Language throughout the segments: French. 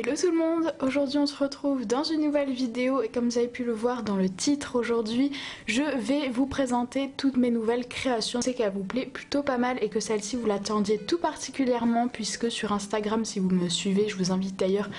Hello tout le monde, aujourd'hui on se retrouve dans une nouvelle vidéo et comme vous avez pu le voir dans le titre aujourd'hui, je vais vous présenter toutes mes nouvelles créations. Je sais qu'elle vous plaît plutôt pas mal et que celle-ci vous l'attendiez tout particulièrement puisque sur Instagram, si vous me suivez, je vous invite d'ailleurs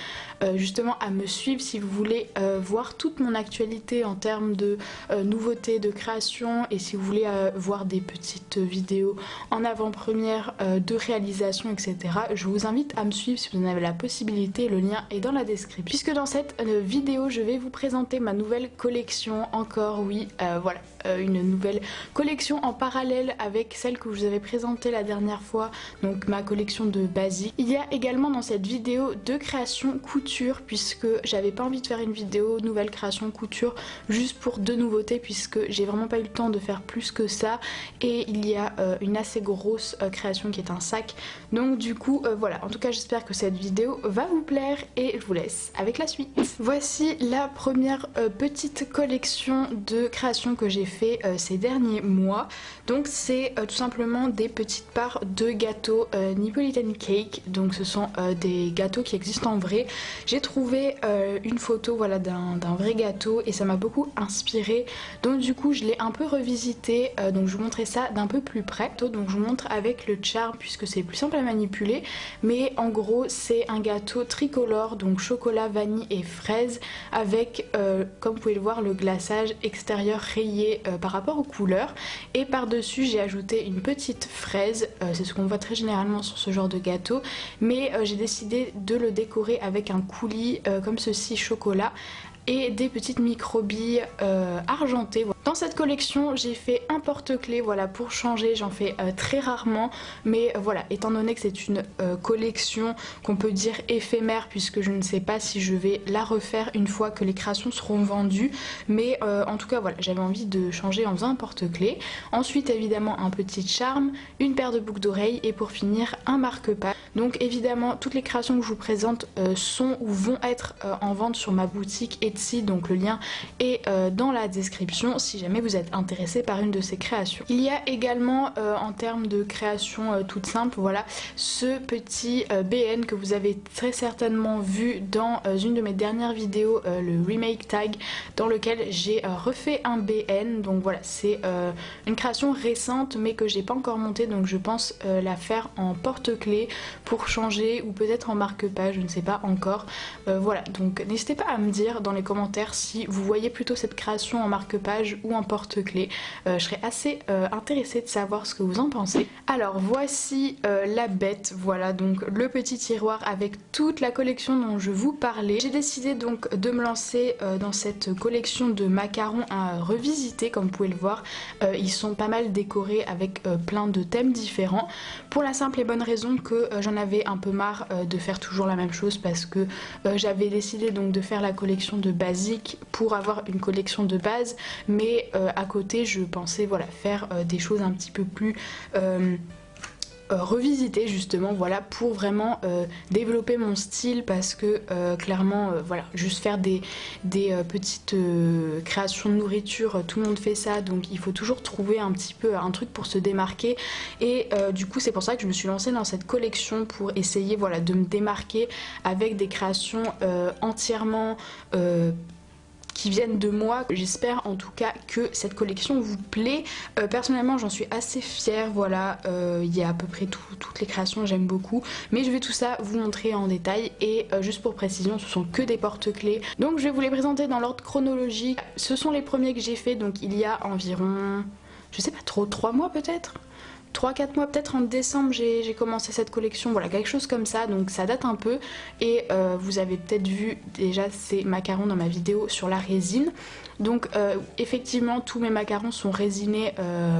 justement à me suivre si vous voulez voir toute mon actualité en termes de nouveautés, de créations, et si vous voulez voir des petites vidéos en avant-première de réalisation, etc. Je vous invite à me suivre si vous en avez la possibilité, le lien est dans la description. Puisque dans cette vidéo je vais vous présenter ma nouvelle collection, encore oui, voilà, une nouvelle collection en parallèle avec celle que je vous avais présentée la dernière fois, donc ma collection de basiques. Il y a également dans cette vidéo deux créations couture puisque j'avais pas envie de faire une vidéo nouvelle création couture juste pour deux nouveautés puisque j'ai vraiment pas eu le temps de faire plus que ça, et il y a une assez grosse création qui est un sac, donc du coup voilà, en tout cas j'espère que cette vidéo va vous plaire et je vous laisse avec la suite. Voici la première petite collection de créations que j'ai fait ces derniers mois. Donc c'est tout simplement des petites parts de gâteaux Neapolitan Cake, donc ce sont des gâteaux qui existent en vrai. J'ai trouvé une photo voilà, d'un vrai gâteau et ça m'a beaucoup inspiré, donc du coup je l'ai un peu revisité, donc je vous montrerai ça d'un peu plus près. Donc je vous montre avec le charme puisque c'est plus simple à manipuler, mais en gros c'est un gâteau tricolore, donc chocolat, vanille et fraise, avec comme vous pouvez le voir le glaçage extérieur rayé par rapport aux couleurs, et par dessus j'ai ajouté une petite fraise, c'est ce qu'on voit très généralement sur ce genre de gâteau, mais j'ai décidé de le décorer avec un coulis comme ceci chocolat et des petites microbilles argentées. Dans cette collection j'ai fait un porte-clés, voilà, pour changer, j'en fais très rarement, mais voilà, étant donné que c'est une collection qu'on peut dire éphémère puisque je ne sais pas si je vais la refaire une fois que les créations seront vendues, mais en tout cas voilà, j'avais envie de changer en faisant un porte-clés. Ensuite évidemment un petit charme, une paire de boucles d'oreilles et pour finir un marque-page. Donc évidemment toutes les créations que je vous présente sont ou vont être en vente sur ma boutique Etsy, donc le lien est dans la description si jamais vous êtes intéressé par une de ces créations. Il y a également en termes de création toute simple, voilà, ce petit BN que vous avez très certainement vu dans une de mes dernières vidéos, le remake tag, dans lequel j'ai refait un BN. Donc voilà, c'est une création récente mais que j'ai pas encore montée, donc je pense la faire en porte-clés pour changer, ou peut-être en marque-page, je ne sais pas encore. Voilà, donc n'hésitez pas à me dire dans les commentaires si vous voyez plutôt cette création en marque-page ou en porte-clés. Je serais assez intéressée de savoir ce que vous en pensez. Alors voici la bête, voilà, donc le petit tiroir avec toute la collection dont je vous parlais. J'ai décidé donc de me lancer dans cette collection de macarons à revisiter, comme vous pouvez le voir. Ils sont pas mal décorés avec plein de thèmes différents, pour la simple et bonne raison que j'en avais un peu marre de faire toujours la même chose, parce que j'avais décidé donc de faire la collection de basiques pour avoir une collection de base, mais à côté je pensais voilà, faire des choses un petit peu plus revisiter justement, voilà, pour vraiment développer mon style, parce que clairement voilà, juste faire des petites créations de nourriture, tout le monde fait ça, donc il faut toujours trouver un petit peu un truc pour se démarquer, et du coup c'est pour ça que je me suis lancée dans cette collection pour essayer voilà, de me démarquer avec des créations entièrement qui viennent de moi. J'espère en tout cas que cette collection vous plaît. Personnellement j'en suis assez fière, voilà, il y a à peu près toutes les créations, j'aime beaucoup, mais je vais tout ça vous montrer en détail, et juste pour précision ce sont que des porte-clés, donc je vais vous les présenter dans l'ordre chronologique. Ce sont les premiers que j'ai fait, donc il y a environ, je sais pas trop, 3 mois peut-être, 3-4 mois peut-être, en décembre j'ai commencé cette collection, voilà, quelque chose comme ça, donc ça date un peu, et vous avez peut-être vu déjà ces macarons dans ma vidéo sur la résine. Donc effectivement tous mes macarons sont résinés,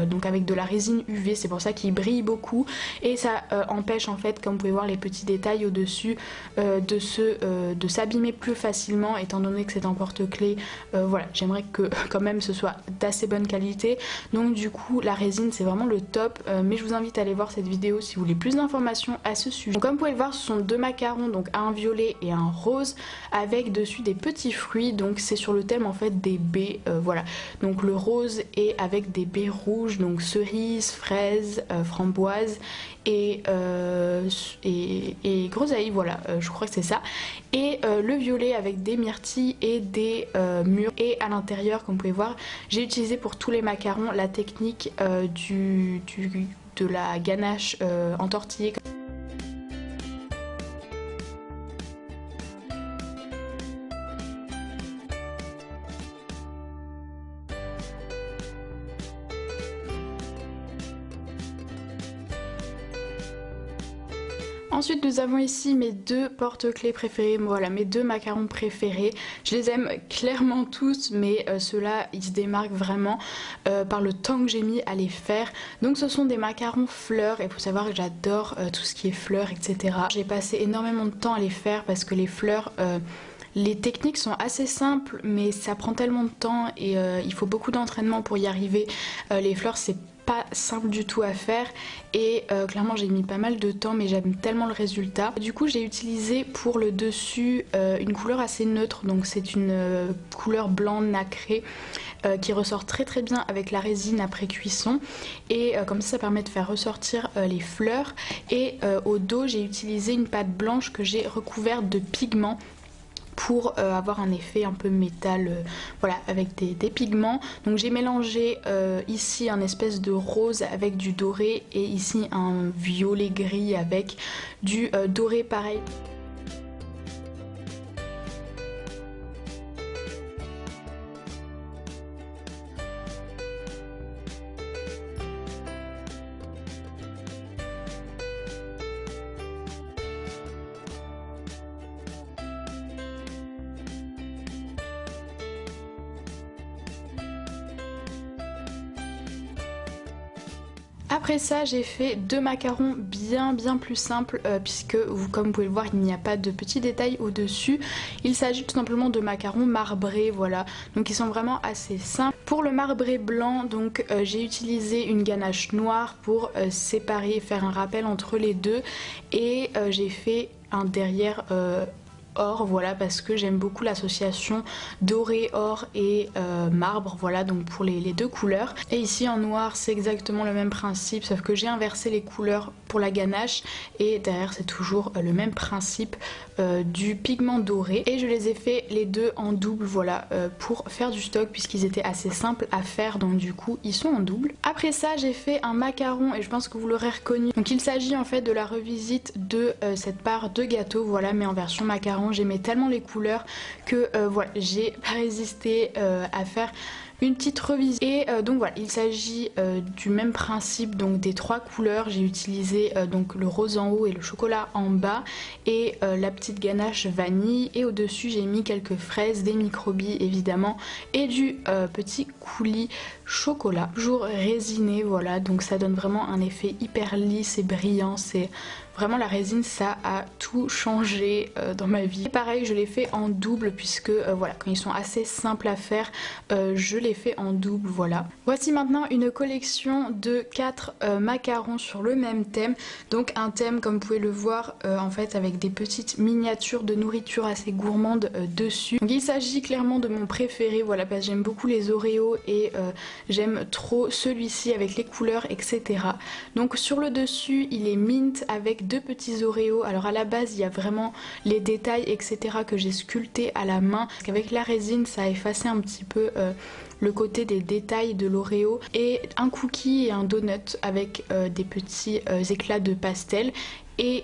donc avec de la résine UV, c'est pour ça qu'ils brillent beaucoup, et ça empêche en fait, comme vous pouvez voir les petits détails au dessus, de s'abîmer plus facilement, étant donné que c'est en porte-clés. Voilà, j'aimerais que quand même ce soit d'assez bonne qualité, donc du coup la résine c'est vraiment le top, mais je vous invite à aller voir cette vidéo si vous voulez plus d'informations à ce sujet. Donc, comme vous pouvez le voir, ce sont deux macarons, donc un violet et un rose, avec dessus des petits fruits, donc c'est sur le thème en fait des baies, voilà. Donc le rose est avec des baies rouges, donc cerises, fraises, framboises et groseilles, voilà, je crois que c'est ça. Et le violet avec des myrtilles et des mûres. Et à l'intérieur, comme vous pouvez voir, j'ai utilisé pour tous les macarons la technique de la ganache entortillée. Ensuite nous avons ici mes deux porte-clés préférés, voilà mes deux macarons préférés. Je les aime clairement tous, mais ceux-là ils se démarquent vraiment par le temps que j'ai mis à les faire. Donc ce sont des macarons fleurs et il faut savoir que j'adore tout ce qui est fleurs, etc. J'ai passé énormément de temps à les faire parce que les fleurs... les techniques sont assez simples mais ça prend tellement de temps et il faut beaucoup d'entraînement pour y arriver. Les fleurs c'est pas simple du tout à faire et clairement j'ai mis pas mal de temps mais j'aime tellement le résultat. Du coup j'ai utilisé pour le dessus une couleur assez neutre, donc c'est une couleur blanc nacré qui ressort très très bien avec la résine après cuisson et comme ça permet de faire ressortir les fleurs. Et au dos j'ai utilisé une pâte blanche que j'ai recouverte de pigments pour avoir un effet un peu métal, voilà, avec des pigments. Donc j'ai mélangé ici un espèce de rose avec du doré et ici un violet gris avec du doré pareil. Après ça j'ai fait deux macarons bien plus simples puisque comme vous pouvez le voir il n'y a pas de petits détails au dessus. Il s'agit tout simplement de macarons marbrés, voilà, donc ils sont vraiment assez simples. Pour le marbré blanc donc j'ai utilisé une ganache noire pour séparer, faire un rappel entre les deux et j'ai fait un derrière or, voilà, parce que j'aime beaucoup l'association doré, or et marbre, voilà, donc pour les deux couleurs. Et ici en noir c'est exactement le même principe sauf que j'ai inversé les couleurs pour la ganache et derrière c'est toujours le même principe du pigment doré et je les ai fait les deux en double, voilà, pour faire du stock puisqu'ils étaient assez simples à faire, donc du coup ils sont en double. Après ça j'ai fait un macaron et je pense que vous l'aurez reconnu, donc il s'agit en fait de la revisite de cette part de gâteau, voilà, mais en version macaron. J'aimais tellement les couleurs que voilà, j'ai pas résisté à faire une petite revisite. Et donc voilà, il s'agit du même principe, donc des trois couleurs. J'ai utilisé donc le rose en haut et le chocolat en bas et la petite ganache vanille, et au dessus j'ai mis quelques fraises, des microbilles évidemment et du petit coulis chocolat, toujours résiné, voilà, donc ça donne vraiment un effet hyper lisse et brillant. C'est vraiment, la résine ça a tout changé dans ma vie. Et pareil je l'ai fait en double puisque voilà, quand ils sont assez simples à faire je les fais en double, voilà. Voici maintenant une collection de 4 macarons sur le même thème, donc un thème comme vous pouvez le voir en fait avec des petites miniatures de nourriture assez gourmandes dessus. Donc il s'agit clairement de mon préféré, voilà, parce que j'aime beaucoup les Oreos et j'aime trop celui-ci avec les couleurs, etc. Donc sur le dessus il est mint avec deux petits Oreos. Alors à la base il y a vraiment les détails, etc. que j'ai sculpté à la main parce qu'avec la résine ça a effacé un petit peu le côté des détails de l'Oreo, et un cookie et un donut avec des petits éclats de pastel. Et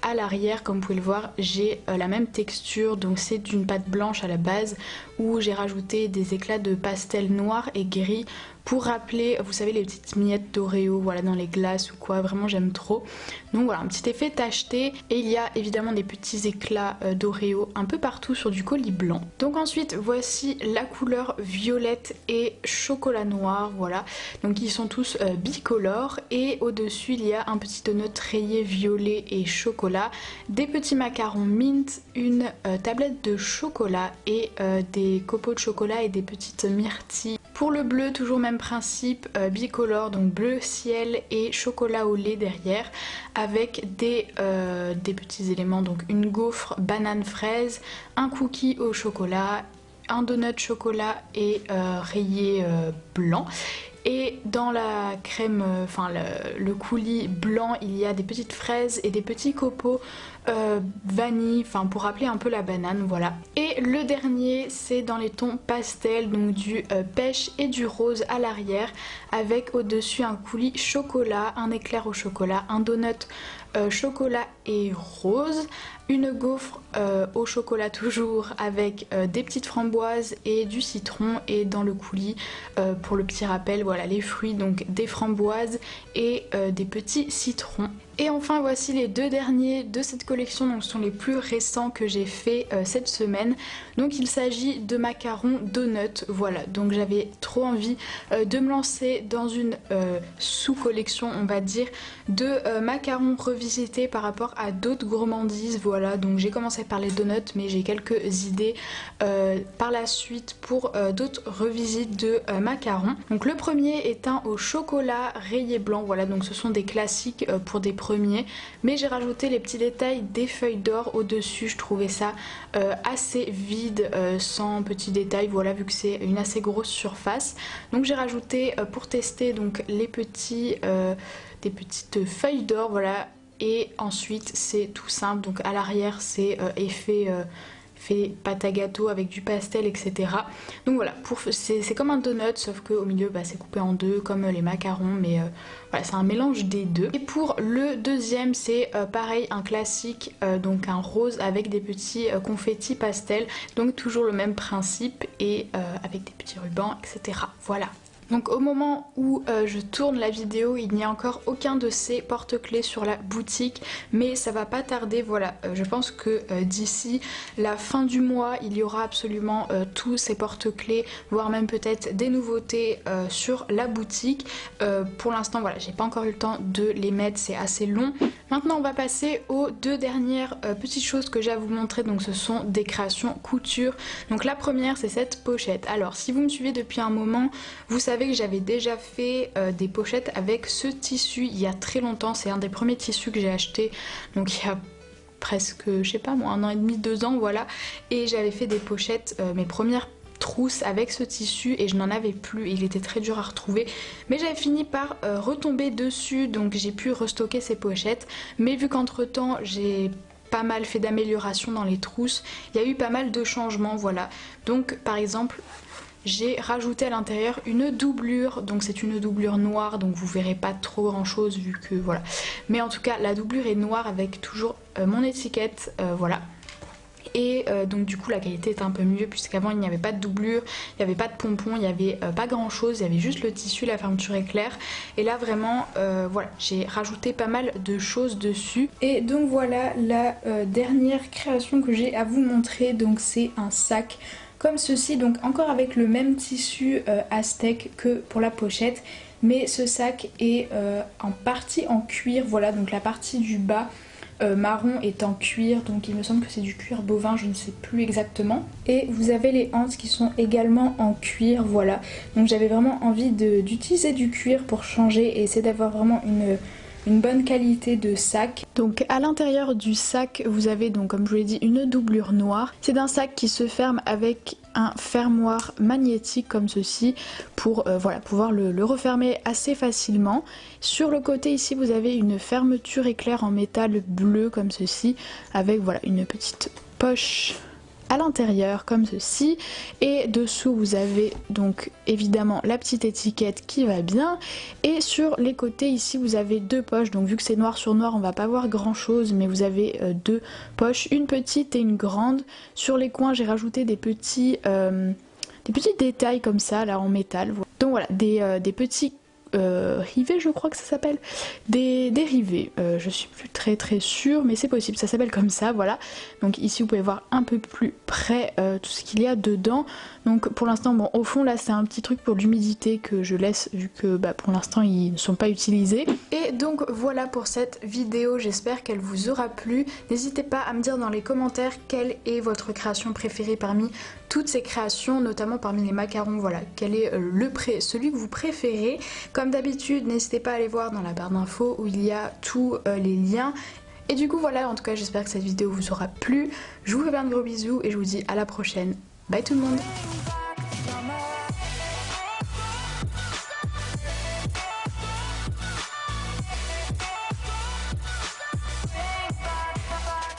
à l'arrière, comme vous pouvez le voir, j'ai la même texture, donc c'est d'une pâte blanche à la base où j'ai rajouté des éclats de pastel noir et gris pour rappeler, vous savez, les petites miettes d'Oreo, voilà, dans les glaces ou quoi, vraiment j'aime trop. Donc voilà, un petit effet tacheté, et il y a évidemment des petits éclats d'Oreo un peu partout sur du colis blanc. Donc ensuite voici la couleur violette et chocolat noir, voilà, donc ils sont tous bicolores, et au dessus il y a un petit donut rayé violet et chocolat, des petits macarons mint, une tablette de chocolat et des copeaux de chocolat et des petites myrtilles. Pour le bleu, toujours même principe, bicolore, donc bleu ciel et chocolat au lait derrière, avec des petits éléments, donc une gaufre banane fraise, un cookie au chocolat, un donut chocolat et rayé blanc. Et dans la crème, le coulis blanc, il y a des petites fraises et des petits copeaux vanille, enfin pour rappeler un peu la banane, voilà. Et le dernier, c'est dans les tons pastel, donc du pêche et du rose à l'arrière, avec au-dessus un coulis chocolat, un éclair au chocolat, un donut chocolat et rose, une gaufre au chocolat toujours avec des petites framboises et du citron, et dans le coulis pour le petit rappel, voilà les fruits, donc des framboises et des petits citrons. Et enfin voici les deux derniers de cette collection, donc ce sont les plus récents que j'ai fait cette semaine. Donc il s'agit de macarons donut, voilà, donc j'avais trop envie de me lancer dans une sous-collection, on va dire, de macarons revisités par rapport à d'autres gourmandises, voilà. Donc j'ai commencé par les donuts, mais j'ai quelques idées par la suite pour d'autres revisites de macarons. Donc le premier est un au chocolat rayé blanc, voilà, donc ce sont des classiques pour des premiers, mais j'ai rajouté les petits détails des feuilles d'or au dessus. Je trouvais ça assez vide, sans petits détails, voilà, vu que c'est une assez grosse surface. Donc j'ai rajouté pour tester donc les petits des petites feuilles d'or, voilà. Et ensuite c'est tout simple, donc à l'arrière c'est effet fait pâte à gâteau avec du pastel, etc. Donc voilà, c'est comme un donut, sauf qu'au milieu bah, c'est coupé en deux comme les macarons, mais voilà, c'est un mélange des deux. Et pour le deuxième, c'est pareil, un classique, donc un rose avec des petits confettis pastel, donc toujours le même principe, et avec des petits rubans, etc. Voilà. Donc au moment où je tourne la vidéo, il n'y a encore aucun de ces porte-clés sur la boutique, mais ça va pas tarder, voilà. Je pense que d'ici la fin du mois, il y aura absolument tous ces porte-clés, voire même peut-être des nouveautés sur la boutique. Pour l'instant, voilà, j'ai pas encore eu le temps de les mettre, c'est assez long. Maintenant on va passer aux deux dernières petites choses que j'ai à vous montrer, donc ce sont des créations couture. Donc la première, c'est cette pochette. Alors si vous me suivez depuis un moment, vous savez que j'avais déjà fait des pochettes avec ce tissu il y a très longtemps. C'est un des premiers tissus que j'ai acheté, donc il y a presque, je sais pas moi, 1 an et demi, 2 ans, voilà. Et j'avais fait des pochettes, mes premières trousses avec ce tissu, et je n'en avais plus, il était très dur à retrouver, mais j'avais fini par retomber dessus, donc j'ai pu restocker ces pochettes. Mais vu qu'entre temps j'ai pas mal fait d'améliorations dans les trousses, il y a eu pas mal de changements, voilà. Donc par exemple, j'ai rajouté à l'intérieur une doublure, donc c'est une doublure noire, donc vous verrez pas trop grand chose vu que voilà. Mais en tout cas la doublure est noire avec toujours mon étiquette, voilà. Et donc du coup la qualité est un peu mieux, puisqu'avant il n'y avait pas de doublure, il n'y avait pas de pompons, il n'y avait pas grand chose, il y avait juste le tissu, la fermeture éclair. Et là vraiment voilà, j'ai rajouté pas mal de choses dessus. Et donc voilà la dernière création que j'ai à vous montrer, donc c'est un sac comme ceci, donc encore avec le même tissu aztèque que pour la pochette, mais ce sac est en partie en cuir, voilà, donc la partie du bas marron est en cuir, donc il me semble que c'est du cuir bovin, je ne sais plus exactement. Et vous avez les hanches qui sont également en cuir, voilà, donc j'avais vraiment envie d'utiliser du cuir pour changer et essayer d'avoir vraiment une bonne qualité de sac. Donc à l'intérieur du sac, vous avez donc, comme je vous l'ai dit, une doublure noire. C'est un sac qui se ferme avec un fermoir magnétique comme ceci pour voilà, pouvoir le refermer assez facilement. Sur le côté ici, vous avez une fermeture éclair en métal bleu comme ceci, avec voilà une petite poche à l'intérieur comme ceci, et dessous vous avez donc évidemment la petite étiquette qui va bien, et sur les côtés ici vous avez deux poches, donc vu que c'est noir sur noir on va pas voir grand chose, mais vous avez deux poches, une petite et une grande. Sur les coins j'ai rajouté des petits détails comme ça là en métal, donc voilà, des petits rivets, je crois que ça s'appelle, des rivets, je suis plus très sûre, mais c'est possible, ça s'appelle comme ça, voilà. Donc ici vous pouvez voir un peu plus près tout ce qu'il y a dedans. Donc pour l'instant, bon, au fond là c'est un petit truc pour l'humidité que je laisse, vu que bah, pour l'instant ils ne sont pas utilisés. Et donc voilà pour cette vidéo, j'espère qu'elle vous aura plu. N'hésitez pas à me dire dans les commentaires quelle est votre création préférée parmi toutes ces créations, notamment parmi les macarons, voilà, quel est celui que vous préférez. Comme d'habitude, n'hésitez pas à aller voir dans la barre d'infos où il y a tous les liens. Et du coup voilà, en tout cas j'espère que cette vidéo vous aura plu. Je vous fais plein de gros bisous et je vous dis à la prochaine. Bye tout le monde.